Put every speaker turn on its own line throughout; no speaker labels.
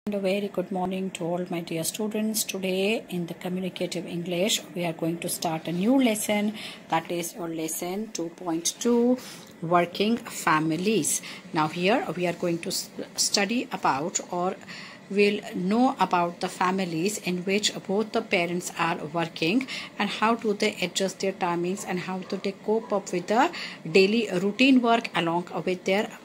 And a very good morning to all my dear students. Today in the communicative English we are going to start a new lesson, that is your lesson 2.2, working families. Now here we are going to study about, or we'll know about, the families in which both the parents are working and how do they adjust their timings and how do they cope up with the daily routine work along with their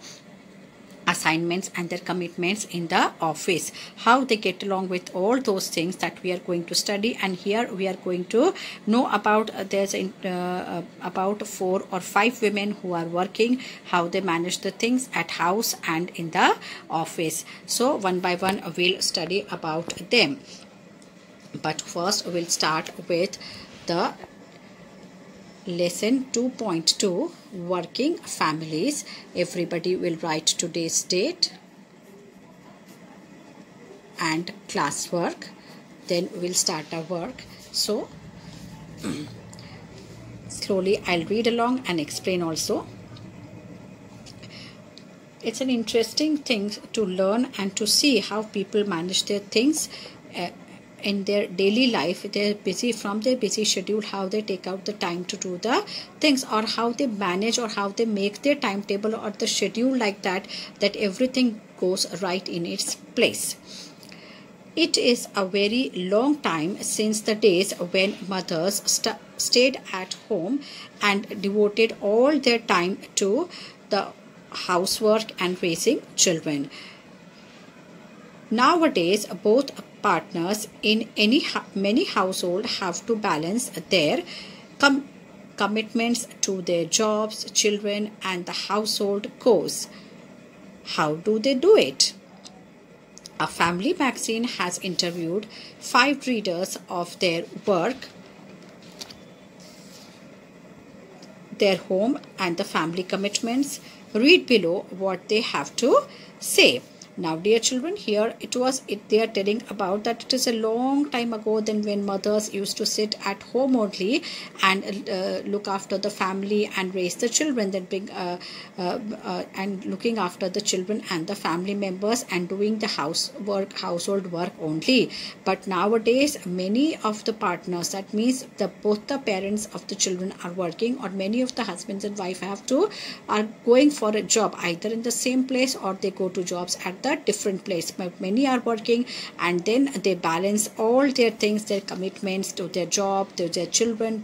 assignments and their commitments in the office, how they get along with all those things that we are going to study. And here we are going to know about there's about 4 or 5 women who are working, how they manage the things at house and in the office. So one by one we'll study about them, but first we'll start with the lesson 2.2, working families. Everybody will write today's date and classwork, then we'll start our work. So slowly I'll read along and explain also. It's an interesting thing to learn and to see how people manage their things in their daily life. They're busy, from their busy schedule, how they take out the time to do the things, or how they manage, or how they make their timetable or the schedule like that everything goes right in its place. It is a very long time since the days when mothers stayed at home and devoted all their time to the housework and raising children. Nowadays, both partners in many household have to balance their commitments to their jobs, children, and the household chores. How do they do it? A family magazine has interviewed 5 readers of their work, their home, and the family commitments. Read below what they have to say. Now, dear children, here they are telling about that it is a long time ago then when mothers used to sit at home only and look after the family and raise the children, then and looking after the children and the family members and doing the household work only. But nowadays many of the partners, that means both the parents of the children are working, or many of the husbands and wife are going for a job either in the same place or they go to jobs at the different place. But many are working and then they balance all their things, their commitments to their job, to their children,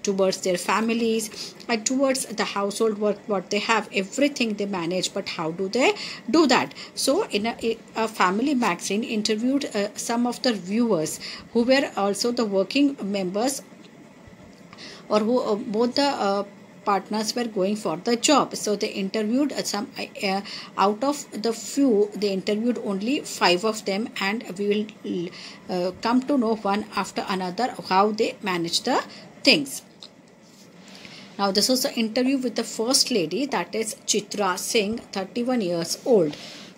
towards their families, and towards the household work what they have. Everything they manage, but how do they do that? So in a family magazine interviewed some of the viewers who were also the working members, or who both the partners were going for the job. So they interviewed some out of the few, they interviewed only 5 of them, and we will come to know one after another how they manage the things. Now this was the interview with the first lady, that is Chitra Singh, 31 years old.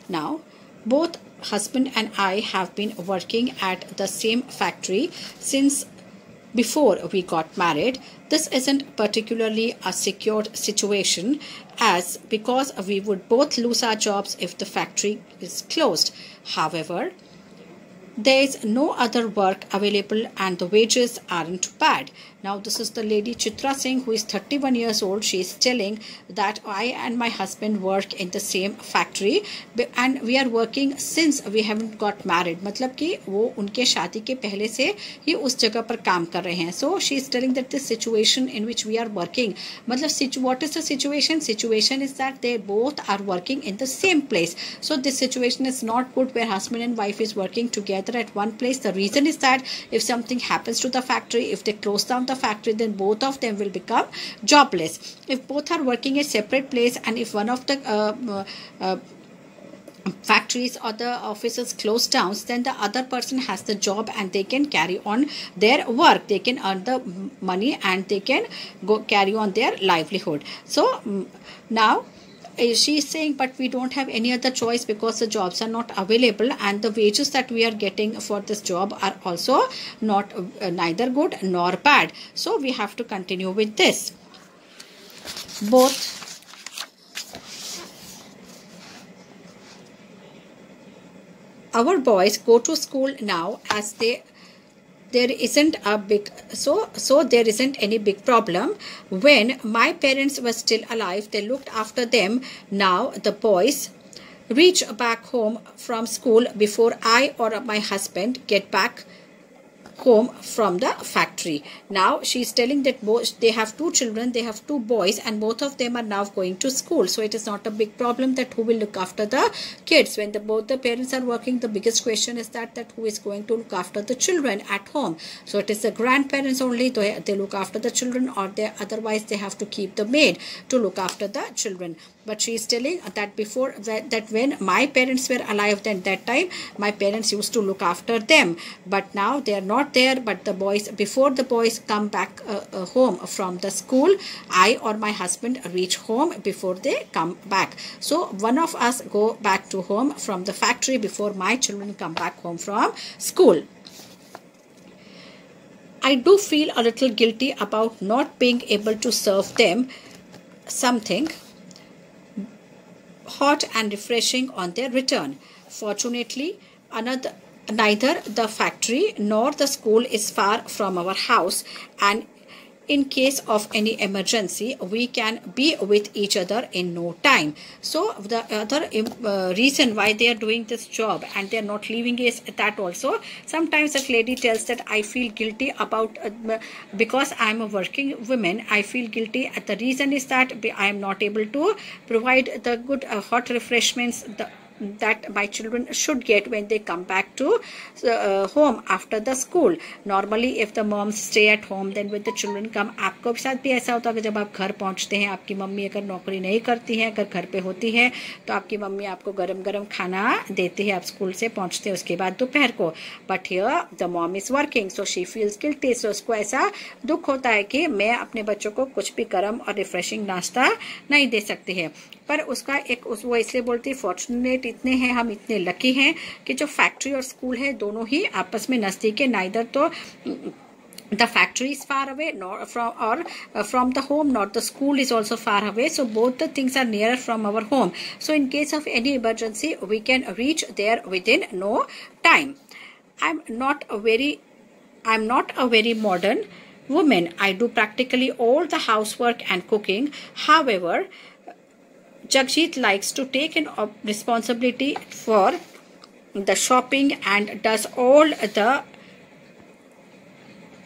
Now both husband and I have been working at the same factory since before we got married. This isn't particularly a secured situation, as because we would both lose our jobs if the factory is closed. However, there is no other work available and the wages aren't bad. Now this is the lady Chitra Singh, who is 31 years old. She is telling that I and my husband work in the same factory and we are working since we haven't got married. मतलब कि वो उनके शादी के पहले से ही उस जगह पर काम कर रहे हैं. So she is telling that the situation in which we are working, मतलब what is the situation? Situation is that they both are working in the same place. So this situation is not good where husband and wife is working together at one place. The reason is that if something happens to the factory, if they close down the factory, then both of them will become jobless. If both are working at separate place, and if one of the factories or the offices close down, then the other person has the job and they can carry on their work, they can earn the money and they can go carry on their livelihood. So now she is saying, but we don't have any other choice because the jobs are not available and the wages that we are getting for this job are also not neither good nor bad. So we have to continue with this. Both our boys go to school now, as there isn't a big so there isn't any big problem. When my parents were still alive, they looked after them. Now the boys reach back home from school before I or my husband get back home from the factory. Now she's telling that both, they have two children, they have two boys, and both of them are now going to school. So it is not a big problem that who will look after the kids. When both the parents are working, the biggest question is that who is going to look after the children at home. So it is the grandparents only, they look after the children, or they otherwise they have to keep the maid to look after the children. But she is telling that before that when my parents were alive, then that time my parents used to look after them, but now they are not there. But the boys, before the boys come back home from the school, I or my husband reach home before they come back. So one of us go back to home from the factory before my children come back home from school. I do feel a little guilty about not being able to serve them something hot and refreshing on their return. Fortunately, neither the factory nor the school is far from our house, and in case of any emergency, we can be with each other in no time. So the other reason why they are doing this job and they are not leaving is that also sometimes a lady tells that I feel guilty about because I am a working woman, I feel guilty. The reason is that I am not able to provide the good hot refreshments that my children should get when they come back to home after the school. Normally if the moms stay at home, then when the children come, आपको साथ भी ऐसा होता है कि जब आप घर पहुंचते हैं, आपकी मम्मी अगर नौकरी नहीं करती है, अगर घर पे होती है, तो आपकी मम्मी आपको गरम गरम खाना देती है, आप स्कूल से पहुंचते हैं उसके बाद दोपहर को. But here the mom is working, so she feels guilty. So उसको ऐसा दुख होता है कि मैं अपने बच्चों को कुछ भी गर्म और रिफ्रेशिंग नाश्ता नहीं दे सकती है. पर उसका एक वो इसलिए बोलती, फॉर्चुनेट इतने हैं हम, इतने लकी हैं कि जो फैक्ट्री और स्कूल है दोनों ही आपस में नजदीक है. नाइदर तो the factory is far away nor from the home, nor the school is also far away, so both the things are nearer from our home. So in case of any emergency, we can reach there within no time. I'm not a very modern woman. I do practically all the housework and cooking. However, Jagjit likes to take an responsibility for the shopping and does all the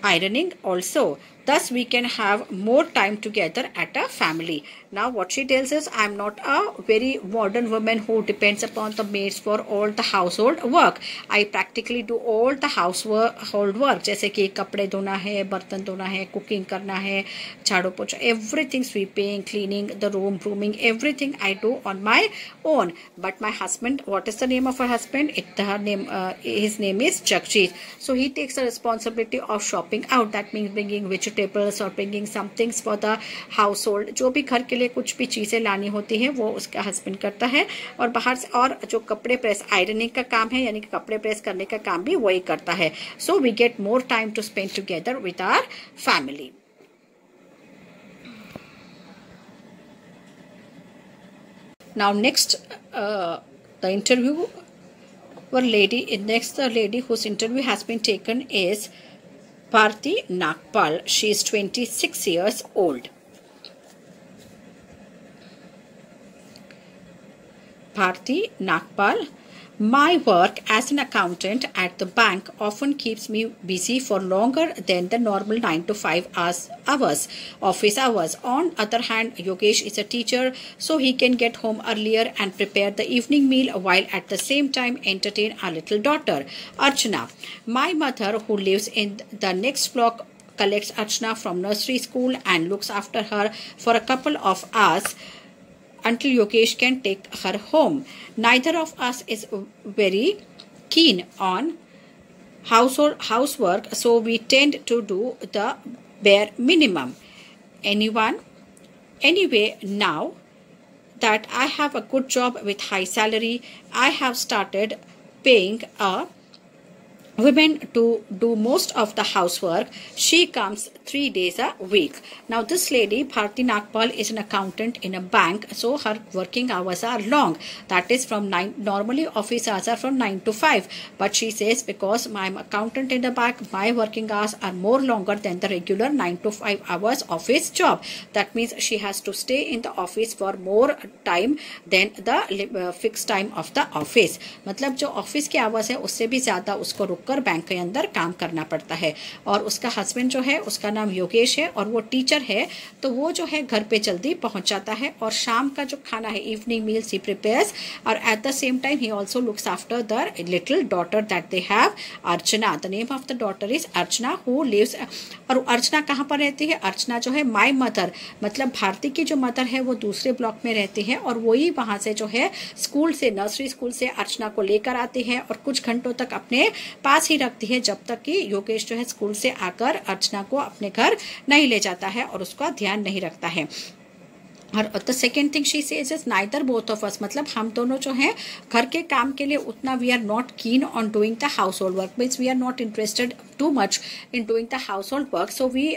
ironing also. Thus we can have more time together at a family. Now what she tells is, I am not a very modern woman who depends upon the maids for all the household work. I practically do all the household work, जैसे कि कपड़े धोना है, बर्तन धोना है, cooking करना है, झाड़ू पोछा, everything, sweeping, cleaning the room, grooming, everything I do on my own. But my husband, what is the name of her husband? His name is Jagjit. So he takes the responsibility of shopping out. That means bringing vegetables or bringing some things for the household. जो भी घर के लिए कुछ भी चीजें लानी होती है वो उसका हस्बैंड करता है, और बाहर से और जो कपड़े प्रेस, आयरनिंग का काम है, यानी कि कपड़े प्रेस करने का काम भी वही करता है. So we get more time to spend together with our family. Now next the interview the lady whose interview has been taken is Bharti Nagpal. She is 26 years old. Bharti Nagpal. My work as an accountant at the bank often keeps me busy for longer than the normal 9 to 5 hours, office hours. On other hand, Yogesh is a teacher, so he can get home earlier and prepare the evening meal while at the same time entertain our little daughter, Archana. My mother, who lives in the next block, collects Archana from nursery school and looks after her for a couple of hours until Yogesh can take her home. Neither of us is very keen on housework, so we tend to do the bare minimum. Anyway, now that I have a good job with high salary, I have started paying a women to do most of the housework. She comes 3 days a week. Now this lady Bharti Nagpal is an accountant in a bank, so her working hours are long. That is from 9, normally office hours are from 9 to 5, but she says because I'm accountant in the bank, my working hours are more longer than the regular 9 to 5 hours office job. That means she has to stay in the office for more time than the fixed time of the office. मतलब जो office के hours है उससे भी ज्यादा उसको रुककर bank के अंदर काम करना पड़ता है. और उसका हस्बैंड जो है उसका नाम योगेश है और वो टीचर है, तो वो जो है घर पे जल्दी पहुंच जाता है और शाम का जो खाना है इवनिंग मील्स ही प्रिपेयर्स. और एट द सेम टाइम ही also looks after the little daughter that they have, Archana. The name of the daughter is Archana who lives. और अर्चना कहाँ पर रहती है? अर्चना जो है माई मदर, मतलब भारती की जो मदर है वो दूसरे ब्लॉक में रहती है और वही वहां से जो है स्कूल से, नर्सरी स्कूल से अर्चना को लेकर आती है और कुछ घंटों तक अपने पास ही रखती है जब तक कि योगेश जो है स्कूल से आकर अर्चना को अपने घर नहीं ले जाता है और उसका ध्यान नहीं रखता है. और the second thing she says is neither both of us, मतलब हम दोनों जो हैं घर के काम के लिए उतना we are not keen on doing the household work, means we are not interested too much in doing the household work. So we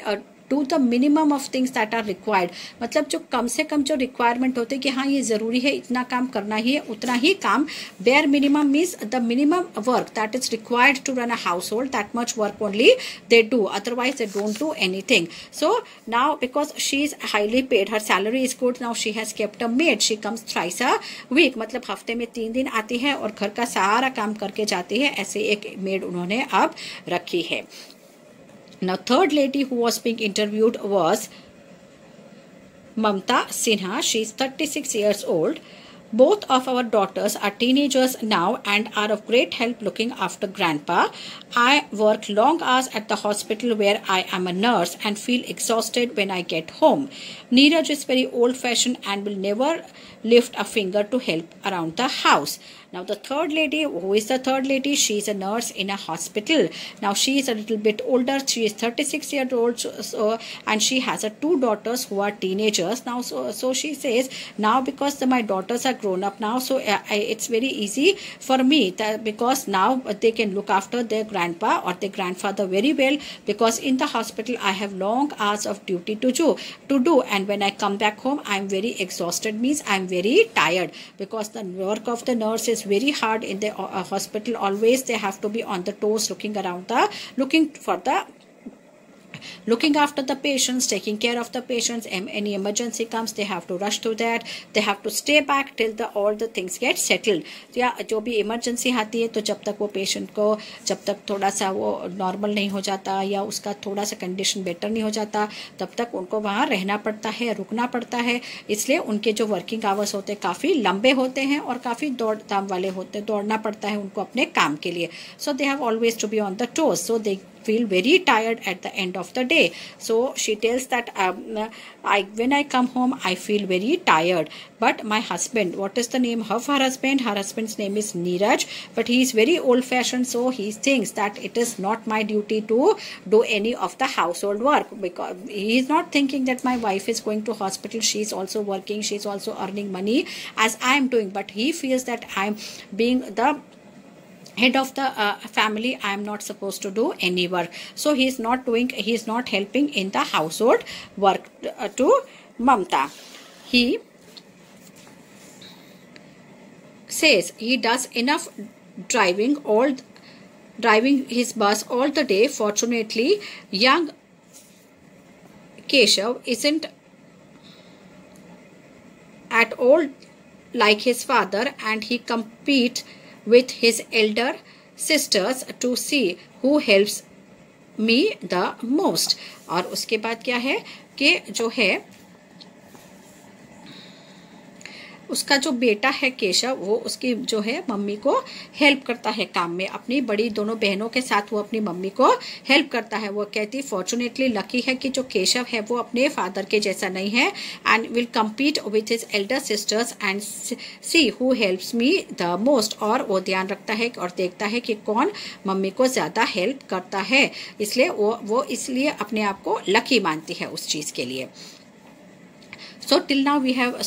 do the minimum of things that are required, मतलब जो कम से कम जो requirement होते हैं कि हाँ ये जरूरी है, इतना काम करना ही है, उतना ही काम. Bare minimum means the minimum work that is required to run a household, that much work only they do, otherwise they don't do anything. So now because she is highly paid, her salary is good, now she has kept a maid, she comes thrice a week, मतलब हफ्ते में 3 दिन आती है और घर का सारा काम करके जाती है. ऐसे एक मेड उन्होंने अब रखी है. Now third lady who was being interviewed was Mamta Sinha. She is 36 years old. Both of our daughters are teenagers now and are of great help looking after grandpa. I work long hours at the hospital where I am a nurse and feel exhausted when I get home. Neeraj is very old fashioned and will never lift a finger to help around the house. Now the third lady, who is the third lady? She is a nurse in a hospital. Now she is a little bit older. She is 36 years old, and she has 2 daughters who are teenagers now. So she says now because my daughters are grown up now, so it's very easy for me because now they can look after their grandpa or their grandfather very well, because in the hospital I have long hours of duty to do, and when I come back home I am very exhausted, means I am very tired, because the work of the nurse is very hard in the hospital. Always they have to be on the toes, looking after the patients, taking care of the patients. Any emergency comes, they have to rush to that. They have to stay back till all the things get settled. या जो भी emergency आती है तो जब तक वो patient को, जब तक थोड़ा सा वो नॉर्मल नहीं हो जाता या उसका थोड़ा सा कंडीशन बेटर नहीं हो जाता, तब तक उनको वहाँ रहना पड़ता है, रुकना पड़ता है. इसलिए उनके जो वर्किंग आवर्स होते हैं काफ़ी लंबे होते हैं और काफ़ी दौड़ धाम वाले होते हैं, दौड़ना पड़ता है उनको अपने काम के लिए. So they have always to be on the toes, so they feel very tired at the end of the day. So she tells that when I come home I feel very tired. But my husband, what is the name of her husband? Her husband's name is Neeraj, but he is very old fashioned, so he thinks that it is not my duty to do any of the household work, because he is not thinking that my wife is going to hospital, she is also working, she is also earning money as I am doing, but he feels that I am being the head of the family, I am not supposed to do any work. So he is not helping in the household work to Mamta. He says he does enough driving his bus all the day. Fortunately, young Keshav isn't at all like his father, and he competes with his elder sisters to see who helps me the most. और उसके बाद क्या है कि जो है उसका जो बेटा है केशव, वो उसकी जो है मम्मी को हेल्प करता है काम में. अपनी बड़ी दोनों बहनों के साथ वो अपनी मम्मी को हेल्प करता है. वो कहती फॉर्चुनेटली लकी है कि जो केशव है वो अपने फादर के जैसा नहीं है, and will compete with his Elder sisters and see who helps me the most. और वो ध्यान रखता है और देखता है कि कौन मम्मी को ज्यादा हेल्प करता है, इसलिए वो इसलिए अपने आप को लकी मानती है उस चीज के लिए. So till now we have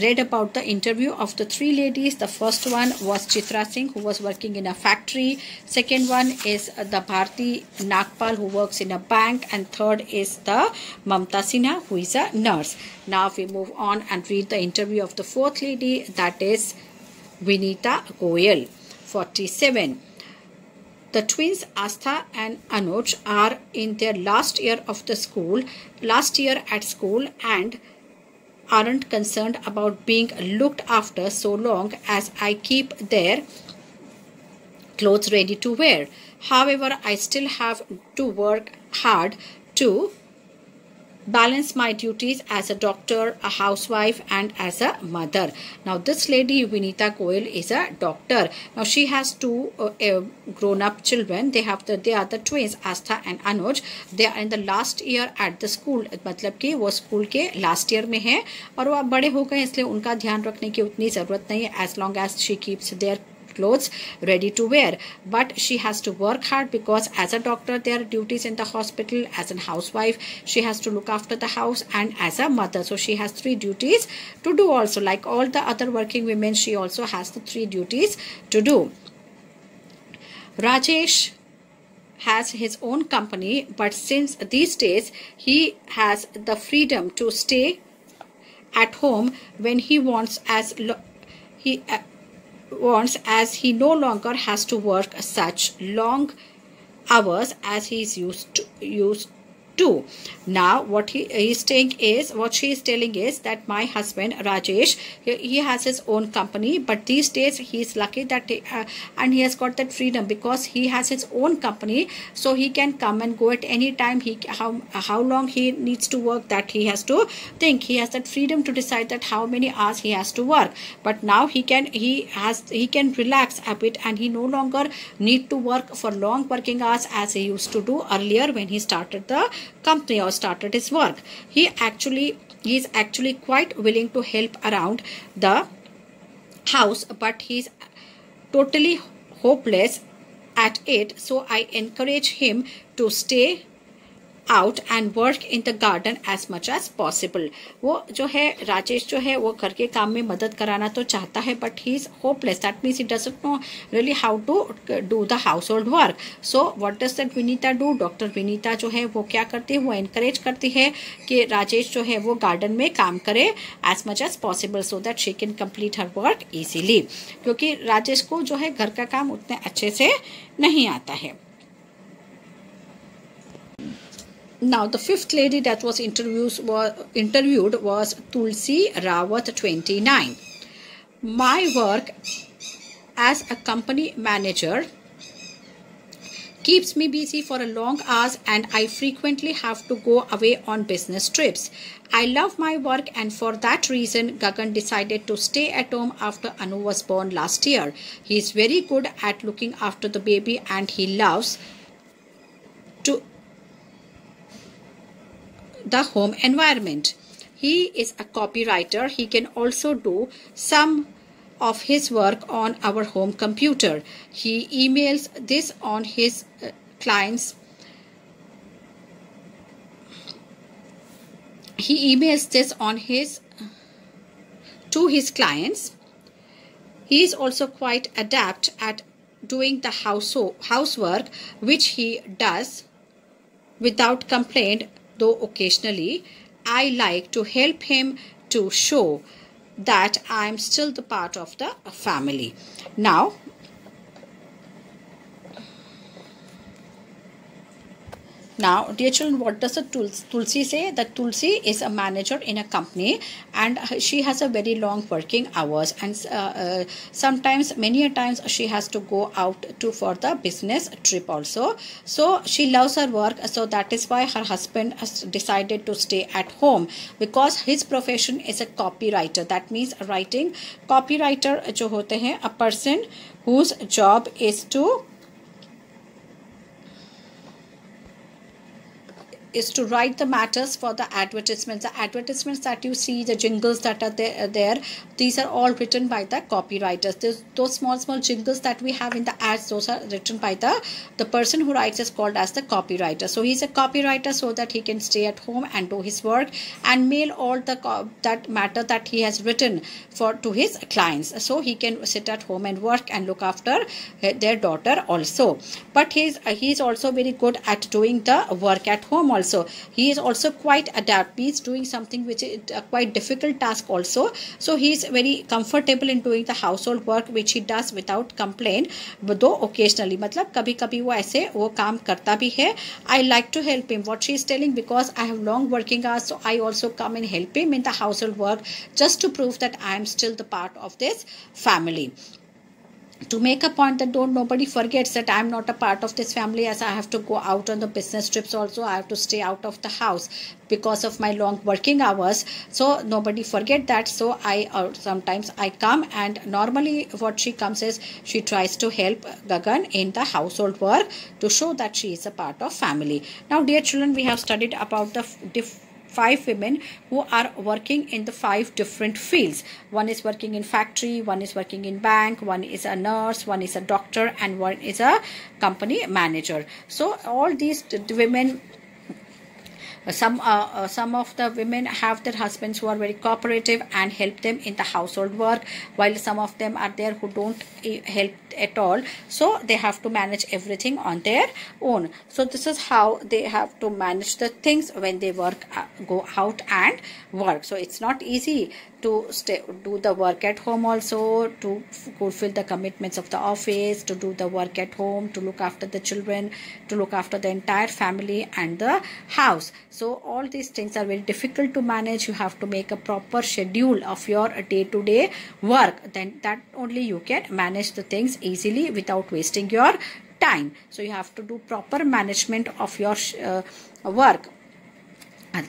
read about the interview of the three ladies. The first one was Chitra Singh, who was working in a factory. Second one is the Bharti Nagpal, who works in a bank. And third is the Mamta Sinha, who is a nurse. Now we move on and read the interview of the fourth lady, that is Vinita Goyal, 47. The twins Astha and Anuj are in their last year at school, and aren't concerned about being looked after so long as I keep their clothes ready to wear. However, I still have to work hard to balance my duties as a doctor, a housewife, and as a mother. Now this lady Vinita Goyal is a doctor. Now she has two grown-up children. They are the twins Astha and Anuj. They are in the last year at the school. मतलब कि वो school के last year में है और वो अब बड़े हो गए, इसलिए उनका ध्यान रखने की उतनी ज़रूरत नहीं है, as long as she keeps their clothes ready to wear. But she has to work hard because as a doctor there are duties in the hospital, as a housewife she has to look after the house, and as a mother, so she has three duties to do also. Like all the other working women, she also has the three duties to do. Rajesh has his own company, but since these days he has the freedom to stay at home when he wants, as he no longer has to work such long hours as he is used to. Now what she is telling is that my husband Rajesh, he has his own company, but these days he is lucky that and he has got that freedom because he has his own company, so he can come and go at any time. How long he needs to work, that he has to think. He has that freedom to decide that how many hours he has to work. But now he can relax a bit, and he no longer need to work for long working hours as he used to do earlier when he started the company or started his work. He is actually quite willing to help around the house, but he's totally hopeless at it, so I encourage him to stay out and work in the garden as much as possible. वो जो है राजेश जो है वो घर के काम में मदद कराना तो चाहता है, but he is hopeless. That means he doesn't know really how to do the household work. So what does that Vinita do? Doctor Vinita जो है वो क्या करती है, वो encourage करती है कि राजेश जो है वो गार्डन में काम करे as much as possible so that she can complete her work easily. क्योंकि राजेश को जो है घर का काम उतने अच्छे से नहीं आता है. Now, the fifth lady that was interviewed was Tulsi Rawat, 29. My work as a company manager keeps me busy for a long hours, and I frequently have to go away on business trips. I love my work, and for that reason, Gagan decided to stay at home after Anu was born last year. He is very good at looking after the baby, and he loves the home environment. He is a copywriter. He can also do some of his work on our home computer. He emails this on his clients. He emails this on to his clients. He is also quite adept at doing the housework, which he does without complaint, though occasionally I like to help him to show that I am still the part of the family. Now, dear children, what does the Tulsi say? That Tulsi is a manager in a company, and she has a very long working hours, and many a times she has to go out for the business trip also. So she loves her work, so that is why her husband has decided to stay at home, because his profession is a copywriter. That means writing. Copywriter जो होते हैं, a person whose job is to write the matters for the advertisements. The advertisements that you see, the jingles that are there, these are all written by the copywriters. Those small jingles that we have in the as those are written by the person who writes is called as the copywriter. So he's a copywriter so that he can stay at home and do his work and mail all that matter that he has written to his clients. So he can sit at home and work and look after their daughter also. But he's also very good at doing the work at home also. He is also quite adept. He's doing something which is a quite difficult task also. So he's very comfortable in doing the household work which he does without complaint, but though occasionally, मतलब कभी कभी वो ऐसे वो काम करता भी है. I like to help him. What she is telling, because I have long working hours, so I also come and help him in the household work just to prove that I am still the part of this family. To make a point that nobody forgets that I am not a part of this family, as I have to go out on the business trips also. I have to stay out of the house because of my long working hours. So nobody forget that. So sometimes I come, and normally what she comes is she tries to help Gagan in the household work to show that she is a part of family. Now, dear children, we have studied about the 5 women who are working in the 5 different fields. One is working in factory, one is working in bank, one is a nurse, one is a doctor, and one is a company manager. So all these women, some of the women have their husbands who are very cooperative and help them in the household work, while some of them are there who don't help at all. So they have to manage everything on their own. So this is how they have to manage the things when they go out and work. So it's not easy to do the work at home also, to fulfill the commitments of the office, to do the work at home, to look after the children, to look after the entire family and the house. So all these things are very difficult to manage. You have to make a proper schedule of your day-to-day work. Then that only you can manage the things easily without wasting your time. So you have to do proper management of your work.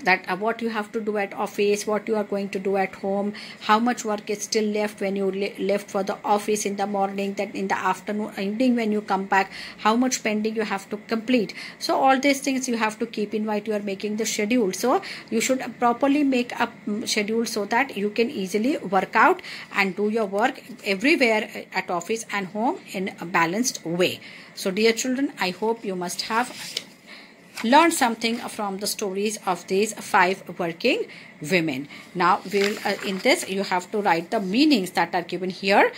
That what you have to do at office, what you are going to do at home, how much work is still left when you left for the office in the morning, that in the afternoon, evening when you come back, how much pending you have to complete. So all these things you have to keep in mind. You are making the schedule. So you should properly make a schedule so that you can easily work out and do your work everywhere at office and home in a balanced way. So dear children, I hope you must have learn something from the stories of these 5 working women. Now we'll in this you have to write the meanings that are given here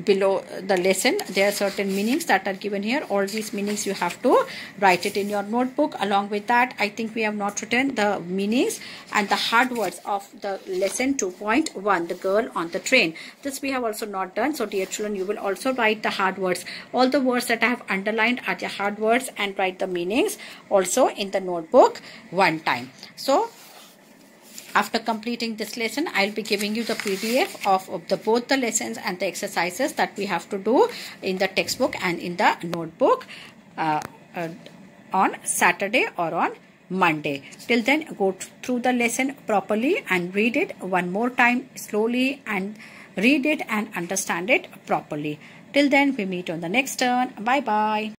below the lesson. There are certain meanings that are given here. All these meanings you have to write it in your notebook. Along with that, I think we have not written the meanings and the hard words of the lesson 2.1, the girl on the train. This we have also not done. So dear children, you will also write the hard words. All the words that I have underlined are the hard words, and write the meanings also in the notebook one time. So after completing this lesson, I'll be giving you the PDF of both the lessons and the exercises that we have to do in the textbook and in the notebook on Saturday or on Monday. Till then, go through the lesson properly and read it one more time slowly, and read it and understand it properly. Till then, we meet on the next turn. Bye bye.